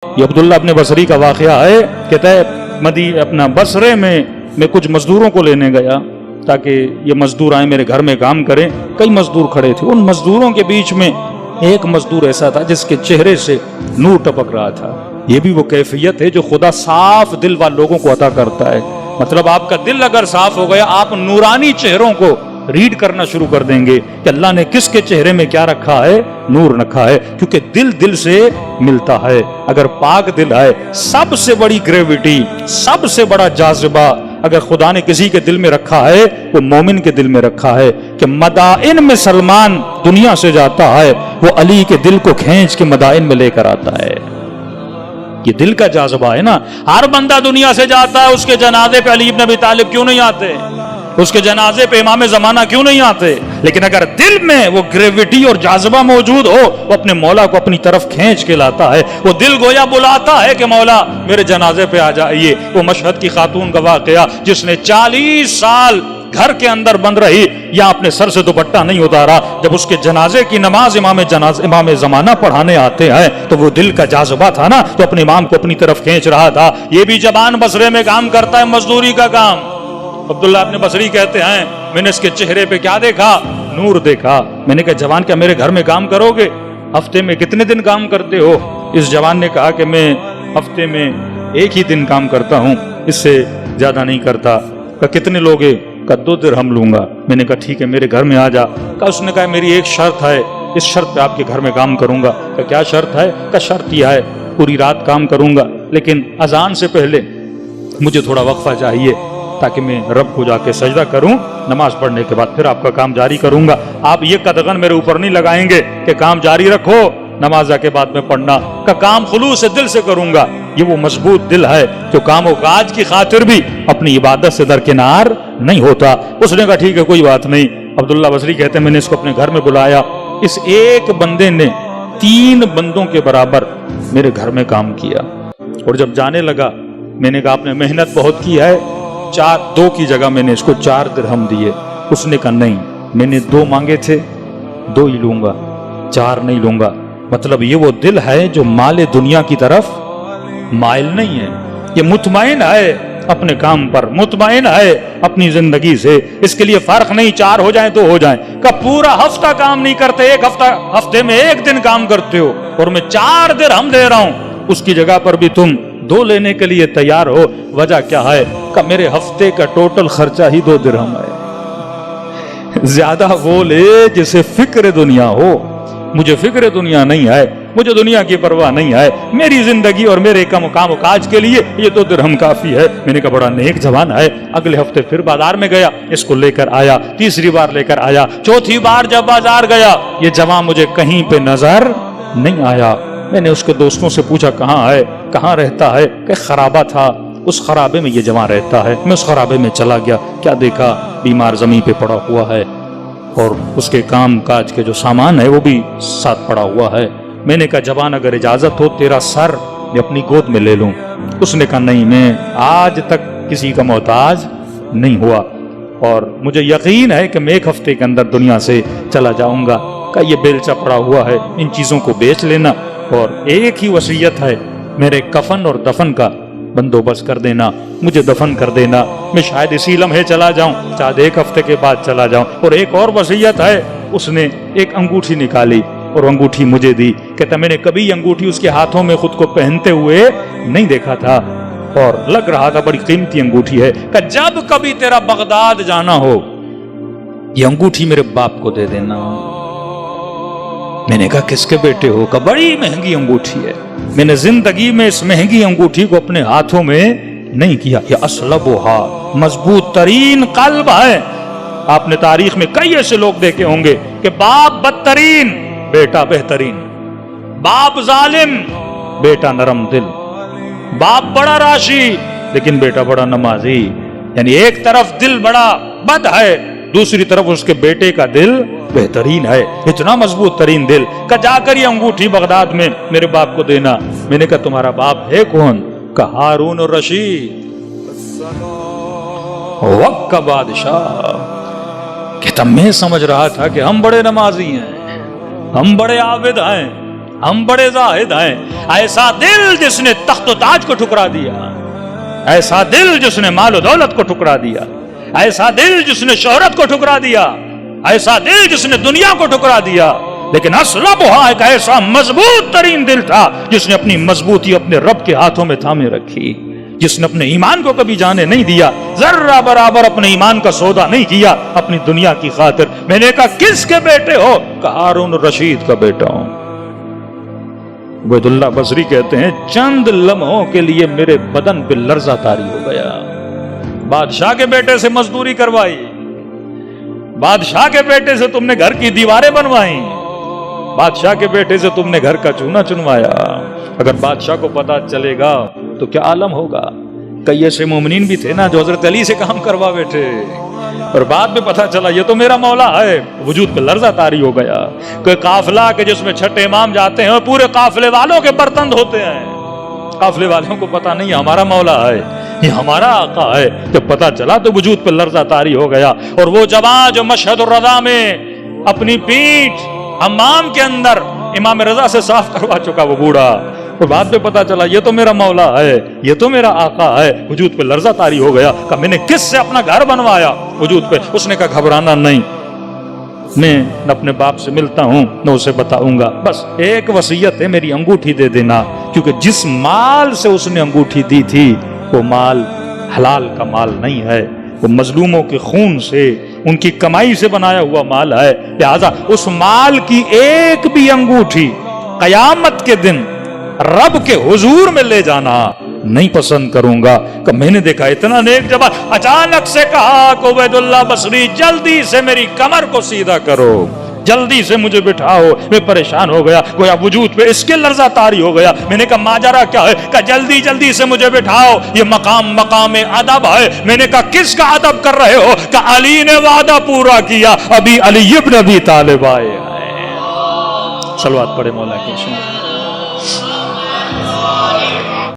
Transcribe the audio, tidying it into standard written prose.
یہ عبداللہ ابن بصری کا واقعہ ہے، کہتا ہے اپنا بصرے میں کچھ مزدوروں کو لینے گیا تاکہ یہ مزدور آئیں میرے گھر میں کام کریں. کئی مزدور کھڑے تھے، ان مزدوروں کے بیچ میں ایک مزدور ایسا تھا جس کے چہرے سے نور ٹپک رہا تھا. یہ بھی وہ کیفیت ہے جو خدا صاف دل والے لوگوں کو عطا کرتا ہے. مطلب آپ کا دل اگر صاف ہو گیا، آپ نورانی چہروں کو ریڈ کرنا شروع کر دیں گے کہ اللہ نے کس کے چہرے میں کیا رکھا ہے، نور رکھا ہے. کیونکہ دل سے ملتا ہے. اگر پاک دل ہے، سب سے بڑی گریوٹی، سب سے بڑا جاذبہ اگر خدا نے کسی کے دل میں رکھا ہے، وہ مومن کے دل میں رکھا ہے کہ مدائن میں سلمان دنیا سے جاتا ہے، وہ علی کے دل کو کھینچ کے مدائن میں لے کر آتا ہے. یہ دل کا جاذبہ ہے نا. ہر بندہ دنیا سے جاتا ہے، اس کے جنازے پہ علی بن ابی طالب کیوں نہیں آتے؟ اس کے جنازے پہ امام زمانہ کیوں نہیں آتے؟ لیکن اگر دل میں وہ گریوٹی اور جاذبہ موجود ہو، وہ اپنے مولا کو اپنی طرف کھینچ کے لاتا ہے. وہ دل گویا بلاتا ہے کہ مولا میرے جنازے پہ آ جائیے. وہ مشہد کی خاتون کا واقعہ جس نے 40 سال گھر کے اندر بند رہی یا اپنے سر سے دوپٹہ نہیں اتارا، جب اس کے جنازے کی نماز امام زمانہ پڑھانے آتے ہیں تو وہ دل کا جاذبہ تھا نا، تو اپنے امام کو اپنی طرف کھینچ رہا تھا. یہ بھی زبان بصرے میں کام کرتا ہے، مزدوری کا کام. عبداللہ ابن بصری کہتے ہیں میں نے اس کے چہرے پہ کیا دیکھا؟ نور دیکھا. میں نے کہا جوان کیا میرے گھر میں کام کرو گے؟ ہفتے میں کتنے دن کام کرتے ہو؟ اس جوان نے کہا کہ میں ہفتے میں 1 ہی دن کام کرتا ہوں، اس سے زیادہ نہیں کرتا. کہا کتنے لوگے؟ کہا 2 درہم لوں گا. میں نے کہا ٹھیک ہے میرے گھر میں آ جا. کہا اس نے کہا میری ایک شرط ہے، اس شرط پہ آپ کے گھر میں کام کروں گا. کہا کیا شرط ہے؟ کہا شرط یہ ہے پوری رات کام کروں گا، لیکن اذان سے پہلے مجھے تھوڑا وقفہ چاہیے تاکہ میں رب کو جا کے سجدہ کروں، نماز پڑھنے کے بعد پھر آپ کا کام جاری کروں گا. آپ یہ قدغن میرے اوپر نہیں لگائیں گے کہ کام جاری رکھو، نماز کے بعد میں پڑھنا. کا کام خلوص سے دل سے کروں گا. یہ وہ مضبوط دل ہے جو کام و کاج کی خاطر بھی اپنی عبادت سے درکنار نہیں ہوتا. اس نے کہا ٹھیک ہے کوئی بات نہیں. عبداللہ بصری کہتے ہیں میں نے اس کو اپنے گھر میں بلایا. اس ایک بندے نے 3 بندوں کے برابر میرے گھر میں کام کیا. اور جب جانے لگا میں نے کہا آپ نے محنت بہت کی ہے، 2 کی جگہ میں نے اس کو 4 درہم دیے. اس نے کہا نہیں، میں نے 2 مانگے تھے، 2 ہی لوں گا، 4 نہیں لوں گا. مطلب یہ وہ دل ہے جو مال دنیا کی طرف مائل نہیں ہے. یہ مطمئن ہے اپنے کام پر، مطمئن ہے اپنی زندگی سے. اس کے لیے فرق نہیں 4 ہو جائیں 2 ہو جائیں. کہ پورا ہفتہ کام نہیں کرتے، ہفتے میں 1 دن کام کرتے ہو اور میں 4 درہم دے رہا ہوں، اس کی جگہ پر بھی تم 2 لینے کے لیے تیار ہو. وجہ کیا ہے؟ کہ میرے ہفتے کا ٹوٹل خرچہ ہی 2 درہم ہے. زیادہ وہ لے جسے فکر دنیا ہو. مجھے فکر دنیا نہیں ہے، مجھے دنیا کی پرواہ نہیں ہے. میری زندگی اور میرے کام و کاج کے لیے یہ 2 درہم کافی ہے. میں نے کہا بڑا نیک جوان ہے. اگلے ہفتے پھر بازار میں گیا، اس کو لے کر آیا. تیسری بار لے کر آیا. چوتھی بار جب بازار گیا یہ جوان مجھے کہیں پہ نظر نہیں آیا. میں نے اس کے دوستوں سے پوچھا کہاں ہے، کہاں رہتا ہے؟ کہ خرابہ تھا، اس خرابے میں یہ جوان رہتا ہے. میں اس خرابے میں چلا گیا. کیا دیکھا؟ بیمار زمین پہ پڑا ہوا ہے اور اس کے کام کاج کے جو سامان ہے وہ بھی ساتھ پڑا ہوا ہے. میں نے کہا جوان اگر اجازت ہو تیرا سر میں اپنی گود میں لے لوں. اس نے کہا نہیں، میں آج تک کسی کا محتاج نہیں ہوا اور مجھے یقین ہے کہ میں 1 ہفتے کے اندر دنیا سے چلا جاؤں گا. کہ یہ بیلچہ پڑا ہوا ہے، ان چیزوں کو بیچ لینا اور ایک ہی وصیت ہے، میرے کفن اور دفن کا بندوبست کر دینا، مجھے دفن کر دینا. میں شاید اسی لمحے چلا جاؤں، شاید 1 ہفتے کے بعد چلا جاؤں. اور ایک اور وصیت ہے. اس نے ایک انگوٹھی نکالی اور انگوٹھی مجھے دی. کہتا میں نے کبھی انگوٹھی اس کے ہاتھوں میں خود کو پہنتے ہوئے نہیں دیکھا تھا اور لگ رہا تھا بڑی قیمتی انگوٹھی ہے. کہ جب کبھی تیرا بغداد جانا ہو یہ انگوٹھی میرے باپ کو دے دینا. میں نے کہا کس کے بیٹے ہو؟ کہ بڑی مہنگی انگوٹھی ہے. میں نے زندگی میں اس مہنگی انگوٹھی کو اپنے ہاتھوں میں نہیں کیا. یہ اسلبھا، مضبوط ترین قلب ہے. آپ نے تاریخ میں کئی ایسے لوگ دیکھے ہوں گے کہ باپ بدترین، بیٹا بہترین. باپ ظالم، بیٹا نرم دل. باپ بڑا راشی لیکن بیٹا بڑا نمازی. یعنی ایک طرف دل بڑا بد ہے، دوسری طرف اس کے بیٹے کا دل بہترین ہے. اتنا مضبوط ترین دل کہ جا کر یہ انگوٹھی بغداد میں میرے باپ کو دینا. میں نے کہا تمہارا باپ ہے کون؟ کہ ہارون الرشید، وقت کا بادشاہ. کہتا میں سمجھ رہا تھا کہ ہم بڑے نمازی ہیں، ہم بڑے عابد ہیں، ہم بڑے زاہد ہیں. ایسا دل جس نے تخت و تاج کو ٹھکرا دیا, ایسا دل جس نے مال و دولت کو ٹھکرا دیا, ایسا دل جس نے شہرت کو ٹھکرا دیا, ایسا دل جس نے دنیا کو ٹھکرا دیا. لیکن اصلبھا ایک ایسا مضبوط ترین دل تھا جس نے اپنی مضبوطی اپنے رب کے ہاتھوں میں تھامے رکھی, جس نے اپنے ایمان کو کبھی جانے نہیں دیا, ذرہ برابر اپنے ایمان کا سودا نہیں کیا اپنی دنیا کی خاطر. میں نے کہا کس کے بیٹے ہو؟ کہا ہارون رشید کا بیٹا ہوں. عبید اللہ بصری کہتے ہیں چند لمحوں کے لیے میرے بدن پہ لرزہ طاری ہو گیا. بادشاہ کے بیٹے سے مزدوری کروائی, بادشاہ کے بیٹے سے تم نے گھر کی دیواریں بنوائیں, بادشاہ کے بیٹے سے تم نے گھر کا چونا چنوایا. اگر بادشاہ کو پتا چلے گا تو کیا عالم ہوگا. کئی ایسے مومنین بھی تھے نا جو حضرت علی سے کام کروا بیٹھے, اور بعد میں پتا چلا یہ تو میرا مولا ہے, وجود پہ لرزہ طاری ہو گیا. کوئی قافلہ کہ جس میں چھٹے امام جاتے ہیں پورے قافلے والوں کے برتن دھوتے ہیں, قافلے والوں کو پتا نہیں ہمارا مولا ہے, یہ ہمارا آقا ہے. جب پتا چلا تو وجود پہ لرزہ طاری ہو گیا. اور وہ جوان جو مشہد الرضا میں اپنی پیٹھ حمام کے اندر امام رضا سے صاف کروا چکا وہ بوڑھا, اور بعد میں پتا چلا یہ تو میرا مولا ہے, یہ تو میرا آقا ہے, وجود پہ لرزہ طاری ہو گیا. کہا میں نے کس سے اپنا گھر بنوایا وجود پہ؟ اس نے کہا گھبرانا نہیں, میں اپنے باپ سے ملتا ہوں, میں اسے بتاؤں گا. بس ایک وصیت ہے, میری انگوٹھی دے دینا, کیونکہ جس مال سے اس نے انگوٹھی دی تھی وہ مال حلال کا مال نہیں ہے, وہ مظلوموں کے خون سے ان کی کمائی سے بنایا ہوا مال ہے. لہذا اس مال کی ایک بھی انگوٹھی قیامت کے دن رب کے حضور میں لے جانا نہیں پسند کروں گا. کہ میں نے دیکھا اتنا نیک جوان, اچانک سے کہا کہ عبید اللہ بصری جلدی سے میری کمر کو سیدھا کرو, جلدی سے مجھے بٹھاؤ. میں پریشان ہو گیا, گویا وجود پہ اس کے لرزہ طاری ہو گیا. میں نے کہا ماجرا کیا ہے؟ کہ جلدی جلدی سے مجھے بٹھاؤ, یہ مقام ادب ہے. میں نے کہا کس کا ادب کر رہے ہو؟ کہ علی نے وعدہ پورا کیا, ابھی علی ابن ابی طالب آئے ہیں. صلوات پڑھے مولا کے.